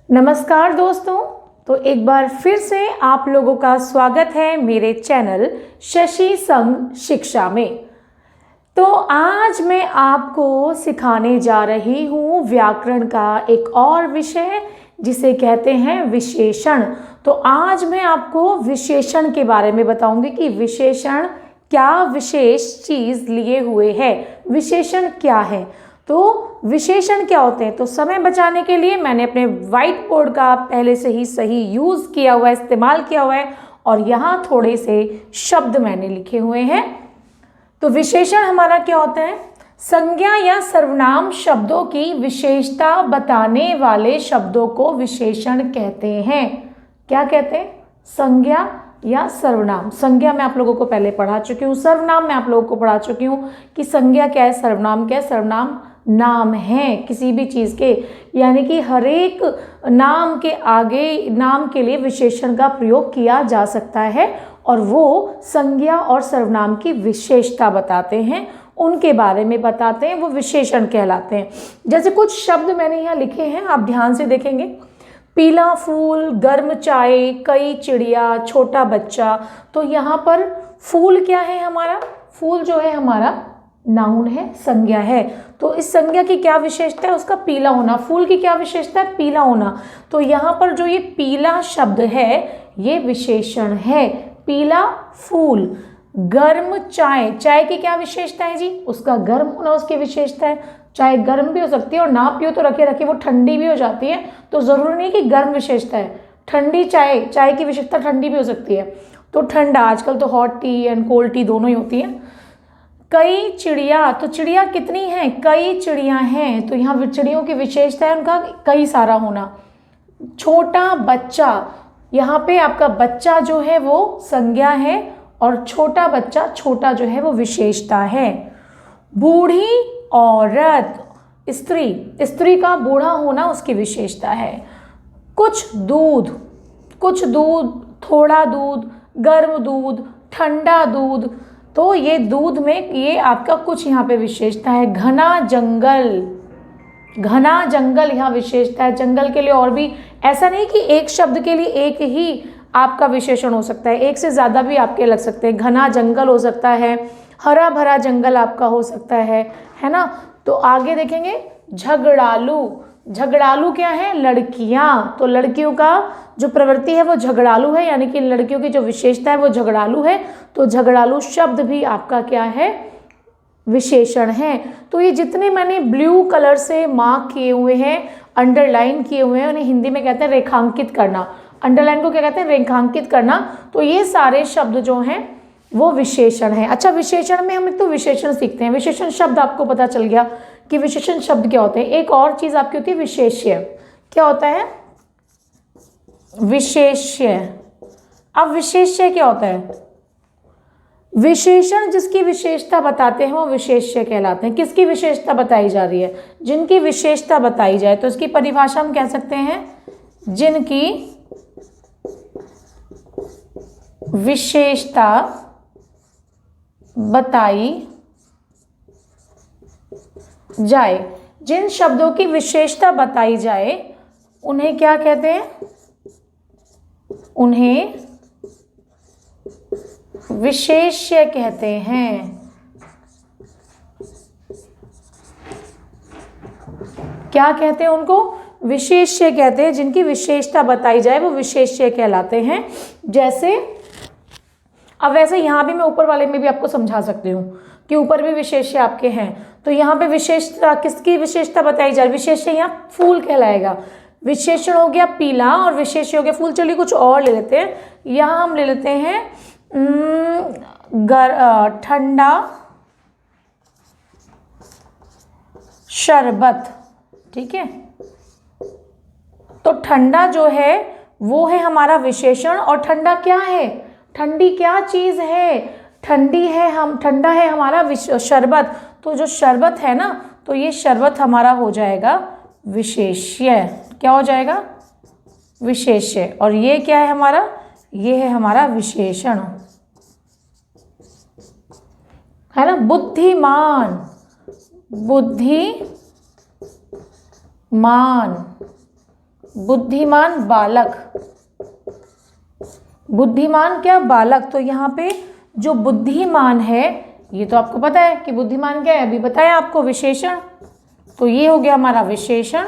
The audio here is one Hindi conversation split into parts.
नमस्कार दोस्तों, तो एक बार फिर से आप लोगों का स्वागत है मेरे चैनल शशि संग शिक्षा में। तो आज मैं आपको सिखाने जा रही हूँ व्याकरण का एक और विषय जिसे कहते हैं विशेषण। तो आज मैं आपको विशेषण के बारे में बताऊंगी कि विशेषण क्या विशेष चीज़ लिए हुए है, विशेषण क्या है। तो विशेषण क्या होते हैं, तो समय बचाने के लिए मैंने अपने व्हाइट बोर्ड का पहले से ही सही यूज़ किया हुआ है, इस्तेमाल किया हुआ है और यहाँ थोड़े से शब्द मैंने लिखे हुए हैं। तो विशेषण हमारा क्या होता है, संज्ञा या सर्वनाम शब्दों की विशेषता बताने वाले शब्दों को विशेषण कहते हैं। क्या कहते हैं, संज्ञा या सर्वनाम। संज्ञा मैं आप लोगों को पहले पढ़ा चुकी हूँ, सर्वनाम मैं आप लोगों को पढ़ा चुकी हूँ कि संज्ञा क्या है, सर्वनाम क्या है। सर्वनाम नाम है किसी भी चीज़ के, यानी कि हर एक नाम के आगे नाम के लिए विशेषण का प्रयोग किया जा सकता है और वो संज्ञा और सर्वनाम की विशेषता बताते हैं, उनके बारे में बताते हैं, वो विशेषण कहलाते हैं। जैसे कुछ शब्द मैंने यहाँ लिखे हैं, आप ध्यान से देखेंगे। पीला फूल, गर्म चाय, कई चिड़िया, छोटा बच्चा। तो यहाँ पर फूल क्या है हमारा, फूल जो है हमारा नाउन है, संज्ञा है। तो इस संज्ञा की क्या विशेषता है, उसका पीला होना। फूल की क्या विशेषता है, पीला होना। तो यहाँ पर जो ये पीला शब्द है ये विशेषण है, पीला फूल। गर्म चाय, चाय की क्या विशेषता है जी, उसका गर्म होना उसकी विशेषता है। चाय गर्म भी हो सकती है और ना पियो तो रखे रखे वो ठंडी भी हो जाती है, तो ज़रूरी नहीं कि गर्म विशेषता है। ठंडी चाय, चाय की विशेषता ठंडी भी हो सकती है। तो ठंडा, आजकल तो hot T and cold T दोनों ही होती है। कई चिड़िया, तो चिड़िया कितनी हैं, कई चिड़िया हैं, तो यहाँ चिड़ियों की विशेषता है उनका कई सारा होना। छोटा बच्चा, यहाँ पे आपका बच्चा जो है वो संज्ञा है और छोटा बच्चा, छोटा जो है वो विशेषता है। बूढ़ी औरत, स्त्री, स्त्री का बूढ़ा होना उसकी विशेषता है। कुछ दूध, कुछ दूध, थोड़ा दूध, गर्म दूध, ठंडा दूध। तो ये दूध में ये आपका कुछ यहाँ पे विशेषता है। घना जंगल, घना जंगल यहाँ विशेषता है। जंगल के लिए और भी, ऐसा नहीं कि एक शब्द के लिए एक ही आपका विशेषण हो सकता है, एक से ज़्यादा भी आपके लग सकते हैं। घना जंगल हो सकता है, हरा भरा जंगल आपका हो सकता है ना। तो आगे देखेंगे, झगड़ालू, झगड़ालू क्या है, लड़कियां। तो लड़कियों का जो प्रवृत्ति है वो झगड़ालू है, यानी कि लड़कियों की जो विशेषता है वो झगड़ालू है। तो झगड़ालू शब्द भी आपका क्या है, विशेषण है। तो ये जितने मैंने ब्लू कलर से मार्क किए हुए हैं, अंडरलाइन किए हुए हैं, उन्हें हिंदी में कहते हैं रेखांकित करना। अंडरलाइन को क्या कहते हैं, रेखांकित करना। तो ये सारे शब्द जो हैं वो विशेषण है। अच्छा, विशेषण में हम एक तो विशेषण सीखते हैं। विशेषण शब्द आपको पता चल गया कि विशेषण शब्द क्या होते हैं। एक और चीज आपकी होती है विशेष्य। क्या होता है, विशेष्य। अब विशेष्य क्या होता है, विशेषण जिसकी विशेषता बताते हैं वो विशेष्य कहलाते हैं। किसकी विशेषता बताई जा रही है, जिनकी विशेषता बताई जाए, तो इसकी परिभाषा हम कह सकते हैं जिनकी विशेषता बताई जाए। जिन शब्दों की विशेषता बताई जाए उन्हें क्या कहते हैं, उन्हें विशेष्य कहते हैं। क्या कहते हैं उनको, विशेष्य कहते हैं। जिनकी विशेषता बताई जाए वो विशेष्य कहलाते हैं। जैसे अब वैसे यहाँ भी मैं ऊपर वाले में भी आपको समझा सकती हूँ कि ऊपर भी विशेष्य आपके हैं। तो यहाँ पे विशेषता, किसकी विशेषता बताई जाए, विशेष्य यहाँ फूल कहलाएगा। विशेषण हो गया पीला और विशेष्य हो गया फूल। चलिए कुछ और ले लेते हैं। यहाँ हम ले लेते हैं ठंडा शरबत, ठीक है। तो ठंडा जो है वो है हमारा विशेषण। और ठंडा क्या है, ठंडी क्या चीज़ है, ठंडी है, हम ठंडा है हमारा शरबत। तो जो शरबत है ना, तो ये शरबत हमारा हो जाएगा विशेष्य। क्या हो जाएगा, विशेष्य। और ये क्या है हमारा, ये है हमारा विशेषण, है ना। बुद्धिमान, बुद्धिमान, बुद्धिमान बालक, बुद्धिमान क्या, बालक। तो यहाँ पे जो बुद्धिमान है, ये तो आपको पता है कि बुद्धिमान क्या है, अभी बताया आपको, विशेषण। तो ये हो गया हमारा विशेषण,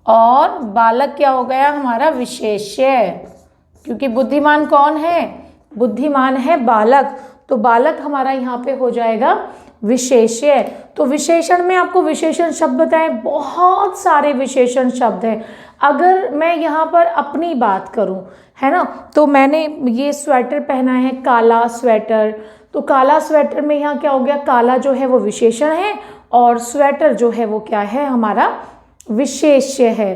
और बालक क्या हो गया हमारा, विशेष्य। क्योंकि बुद्धिमान कौन है, बुद्धिमान है बालक, तो बालक हमारा यहाँ पे हो जाएगा विशेष्य। तो विशेषण में आपको विशेषण शब्द बताए, बहुत सारे विशेषण शब्द हैं। अगर मैं यहाँ पर अपनी बात करूँ, है ना, तो मैंने ये स्वेटर पहना है, काला स्वेटर। तो काला स्वेटर में यहाँ क्या हो गया, काला जो है वो विशेषण है, और स्वेटर जो है वो क्या है, हमारा विशेष्य है।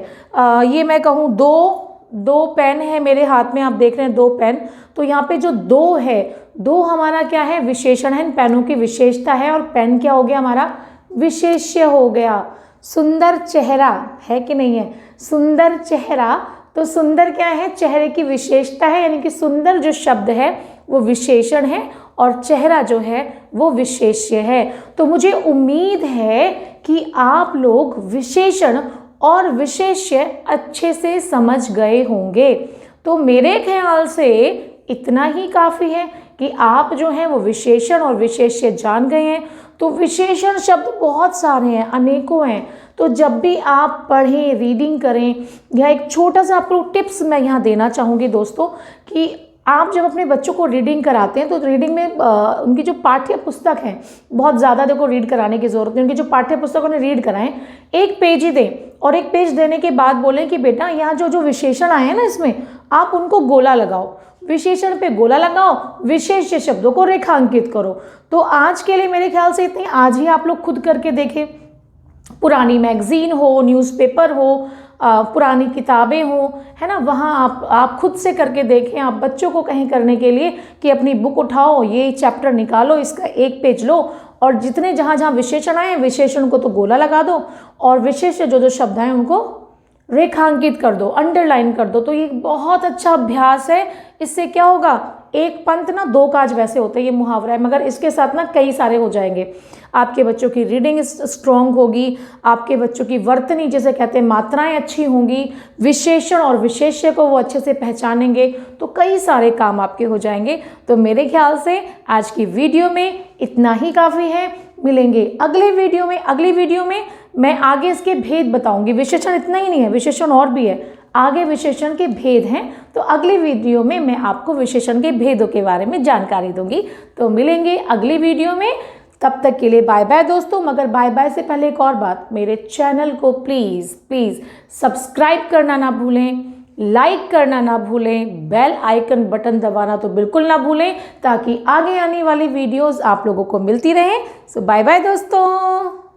ये मैं कहूँ दो पेन है मेरे हाथ में, आप देख रहे हैं 2 पेन। तो यहाँ पे जो 2 है, 2 हमारा क्या है, विशेषण है, इन पेनों की विशेषता है, और पेन क्या हो गया हमारा, विशेष्य हो गया। सुंदर चेहरा है कि नहीं है, सुंदर चेहरा, तो सुंदर क्या है, चेहरे की विशेषता है, यानी कि सुंदर जो शब्द है वो विशेषण है, और चेहरा जो है वो विशेष्य है। तो मुझे उम्मीद है कि आप लोग विशेषण और विशेष्य अच्छे से समझ गए होंगे। तो मेरे ख्याल से इतना ही काफ़ी है कि आप जो हैं वो विशेषण और विशेष्य जान गए हैं। तो विशेषण शब्द बहुत सारे हैं, अनेकों हैं। तो जब भी आप पढ़ें, रीडिंग करें, या एक छोटा सा आपको टिप्स मैं यहाँ देना चाहूँगी दोस्तों, कि आप जब अपने बच्चों को रीडिंग कराते हैं तो रीडिंग में उनकी जो पाठ्य पुस्तक है, बहुत ज़्यादा देखो रीड कराने की ज़रूरत नहीं, उनकी जो पाठ्य पुस्तक उन्हें रीड कराएं, 1 पेज ही दें, और 1 पेज देने के बाद बोलें कि बेटा यहाँ जो विशेषण आए हैं ना, इसमें आप उनको गोला लगाओ, विशेषण पे गोला लगाओ, विशेष्य शब्दों को रेखांकित करो। तो आज के लिए मेरे ख्याल से इतनी, आज ही आप लोग खुद करके देखें, पुरानी मैगजीन हो, न्यूज़पेपर हो, पुरानी किताबें हो, है ना, वहाँ आप खुद से करके देखें। आप बच्चों को कहें करने के लिए कि अपनी बुक उठाओ, ये चैप्टर निकालो, इसका 1 पेज लो, और जितने जहाँ विशेषण आए, विशेषण को तो गोला लगा दो, और विशेष्य जो शब्द हैं उनको रेखांकित कर दो, अंडरलाइन कर दो। तो ये बहुत अच्छा अभ्यास है। इससे क्या होगा, एक पंथ ना 2 काज वैसे होते हैं, ये मुहावरा है, मगर इसके साथ ना कई सारे हो जाएंगे। आपके बच्चों की रीडिंग स्ट्रॉन्ग होगी, आपके बच्चों की वर्तनी जिसे कहते हैं मात्राएं अच्छी होंगी, विशेषण और विशेष्य को वो अच्छे से पहचानेंगे, तो कई सारे काम आपके हो जाएंगे। तो मेरे ख्याल से आज की वीडियो में इतना ही काफ़ी है। मिलेंगे अगले वीडियो में। अगली वीडियो में मैं आगे इसके भेद बताऊंगी। विशेषण इतना ही नहीं है, विशेषण और भी है, आगे विशेषण के भेद हैं। तो अगली वीडियो में मैं आपको विशेषण के भेदों के बारे में जानकारी दूंगी। तो मिलेंगे अगली वीडियो में, तब तक के लिए बाय बाय दोस्तों। मगर बाय बाय से पहले एक और बात, मेरे चैनल को प्लीज़ सब्सक्राइब करना ना भूलें, लाइक करना ना भूलें, बेल आइकन बटन दबाना तो बिल्कुल ना भूलें, ताकि आगे आने वाली वीडियोस आप लोगों को मिलती रहें। सो बाय बाय दोस्तों।